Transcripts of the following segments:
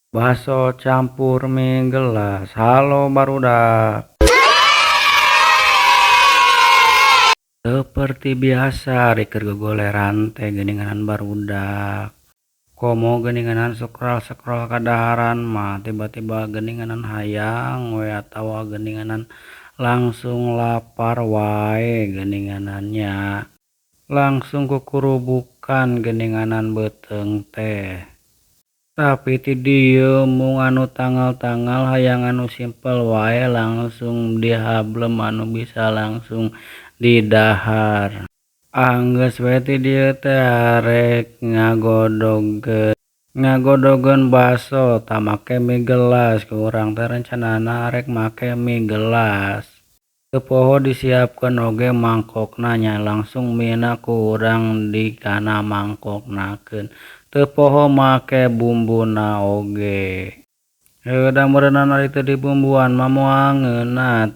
Bakso campur mie gelas, halo barudak. Seperti biasa rek gegoleran teh geuninganan barudak. Komo geuninganan scroll-scroll kadaharan mah tiba-tiba geuninganan hayang we atawa geuninganan langsung lapar wae geuninganannya. Langsung kukurubukan geuninganan beuteung teh. Tapi ti dieu mung anu tangal-tangal hayang anu simpel wae langsung dihablem anu bisa langsung didahar. Anggeus we ti dieu teh arek ngagodogeun bakso tah make mie gelas ku urang teh rencanana arek make mie gelas. Teu poho disiapkeun oge mangkokna nya langsung miena ku urang dikana mangkoknakeun. Teu poho make bumbuna oge. Da meureunana ari teu dibumbuan mah moal ngeunah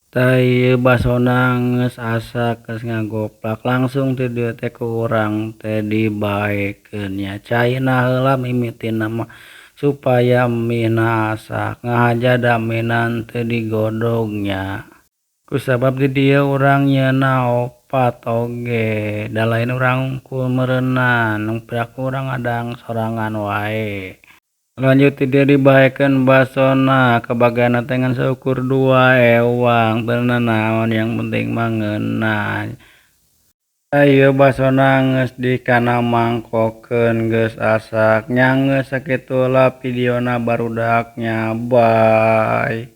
tah ieu basona geus asak geus ngagoplak langsung ti dieu teh ku urang teh dibaekeun nya. Caina heula mimitina mah supaya miena asak ngahaja da miena teu digodog nya. Kusabab di dieu urang nyeunah opat oge, da lain urang ku meureunnan, pihak urang adang sorangan wae. Lanjut ti dieu dibaekeun basona kabagana teh ngan saukur 2 ewang, teu nanaon yang penting mah ngeunah. Da ieu basona geus dikana mangkokkeun geus asak nya geus sakitu heula videona barudak nya. Bye.